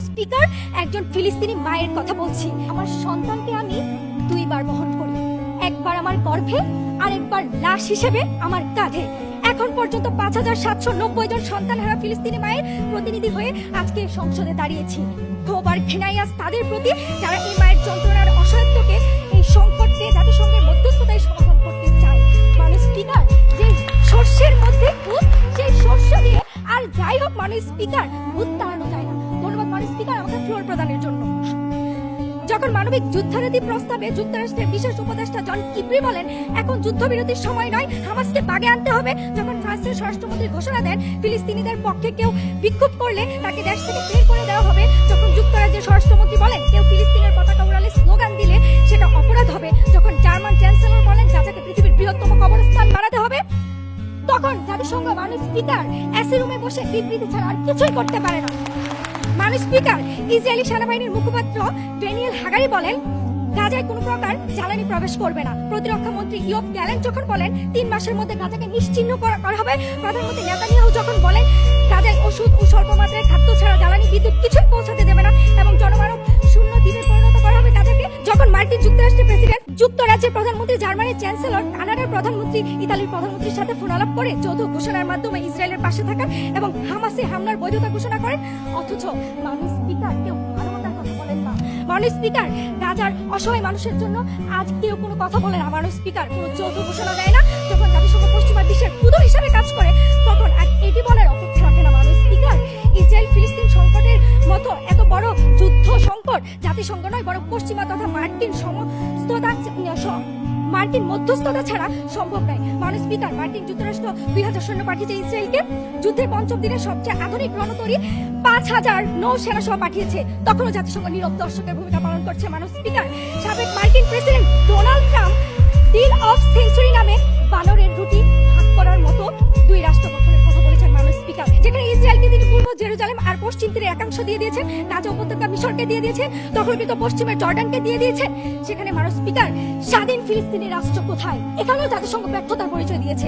Speaker, একজন ফিলিস্তিনি মায়ের কথা বলছি। আমার সন্তানকে আমি দুইবার বহন করি, একবার আমার গর্ভে, আরেকবার লাশ হিসেবে আমার কাঁধে। এখন পর্যন্ত ৫,৭৯০ জন সন্তানহারা ফিলিস্তিনি মায়ের প্রতিনিধি হয়ে আজকে সংসদে দাঁড়িয়েছি। ক্ষোভ আর ঘৃণাই আজ তাদের প্রতি যারা এই মায়ের যন্ত্রণার অসহায়ত্বকে, এই সংকটকে জাতিসংঘের মধ্যস্থতায় সমাধান করতে চায়। মানে স্পিকার, যে শস্যের মধ্যে ভূত, সেই শস্য দিয়ে আর যাই হোক মানে স্পিকার, ভূত তাড়ানো যায় না। ধন্যবাদ মানে স্পিকার আমাকে ফ্লোর প্রদানের জন্য। যখন মানবিক যুদ্ধবিরতি প্রস্তাবে যুক্তরাষ্ট্রের বিশেষ উপদেষ্টা জন কিপ্রি বলেন এখন যুদ্ধবিরতির সময় নয়, হামাসকে বাগে আনতে হবে, যখন ফ্রান্সের স্বরাষ্ট্রমন্ত্রী ঘোষণা দেন ফিলিস্তিনিদের পক্ষে কেউ বিক্ষোভ করলে তাকে দেশ থেকে বের করে দেওয়া হবে, যখন যুক্তরাজ্যের স্বরাষ্ট্রমন্ত্রী বলেন কেউ ফিলিস্তিনের পতাকা উড়ালে স্লোগান দিলে সেটা অপরাধ হবে, যখন জার্মান চ্যান্সেলর বলেন গাজাকে পৃথিবীর বৃহত্তম কবরস্থান বানাতে হবে, তখন জাতিসংঘ মানুষ স্পিকার এসি রুমে বসে বিবৃতি ছাড়া আর কিছুই করতে পারে না। মানুষ স্পিকার, ইসরায়েলি সেনাবাহিনীর মুখপাত্র ড্যানিয়েল হাগারি বলেন গাজায় কোনো প্রকার জ্বালানি প্রবেশ করবে না। প্রতিরক্ষা মন্ত্রী ইয়োব গ্যালেন্ট যখন বলেন ৩ মাসের মধ্যে গাজাকে নিশ্চিহ্ন করা হবে, প্রধানমন্ত্রী নেতানিয়াহু যখন বলেন গাজায় ওষুধ ও স্বল্প মাত্রায় খাদ্য ছাড়া জ্বালানি বিদ্যুৎ কিছুই পৌঁছাতে দেবে না এবং জনমানব শূন্য দ্বীপে পরিণত করা হবে গাজাকে, যখন মার্কিন যুক্তরাষ্ট্রের প্রেসিডেন্ট, যুক্তরাজ্যের প্রধানমন্ত্রী, জার্মানির চ্যান্সেলর, কানাডার প্রধানমন্ত্রী, ইতালির প্রধানমন্ত্রীর সাথে ফোন আলাপ করে যৌথ ঘোষণার মাধ্যমে ইসরায়েলের পাশে থাকার এবং হামাসে হামলার বৈধতা ঘোষণা করেন, অথচ মানুষ স্পিকার কেউ মানবতার কথা বলেন না। মানুষ স্পিকার, গাজার অসহায় মানুষের জন্য আজ কেউ কোনো কথা বলে না। মানুষ স্পিকার কোনো যৌথ ঘোষণা দেয় না। যখন জাতিসংঘ পশ্চিমা বিশ্বের পুতুল হিসাবে কাজ করে তখন আর এটি বলার অপেক্ষা রাখে না। মানুষ স্পিকার, ইসরায়েল ফিলিস্তিন সংকটের মতো এত বড় যুদ্ধ সংকট জাতিসংঘ নয় বরং পশ্চিমা তথা মার্কিন মধ্যস্থতা ছাড়া সম্ভব নয়। মানুষ স্পিকার, মার্কিন যুক্তরাষ্ট্র ২,০০০ সৈন্য পাঠিয়েছে ইসরায়েলকে, যুদ্ধের পঞ্চম দিনে সবচেয়ে আধুনিক রণতরী ৫,০০০ নৌসেনা সহ পাঠিয়েছে, তখনও জাতিসংঘ নীরব দর্শকের ভূমিকা পালন করছে। মানুষ স্পিকার, সাবেক মার্কিন president Donald Trump deal of century নামে বানরের রুটি ভাগ করার মতো ২ রাষ্ট্র গঠনের কথা বলেছেন। মানুষ স্পিকার, যেখানে ইসরায়েলকে তিনি পূর্ব জেরুজালেম আর পশ্চিম তীরের একাংশ দিয়ে দিয়েছেন, গাজা উপত্যকা মিশরকে দিয়ে দিয়েছেন, দখলকৃত পশ্চিমের জর্ডানকে দিয়ে দিয়েছেন, সেখানে মানুষ স্পিকার স্বাধীন ফিলিস্তিনি রাষ্ট্র কোথায়? এখানেও জাতিসংঘ ব্যর্থতার পরিচয় দিয়েছে।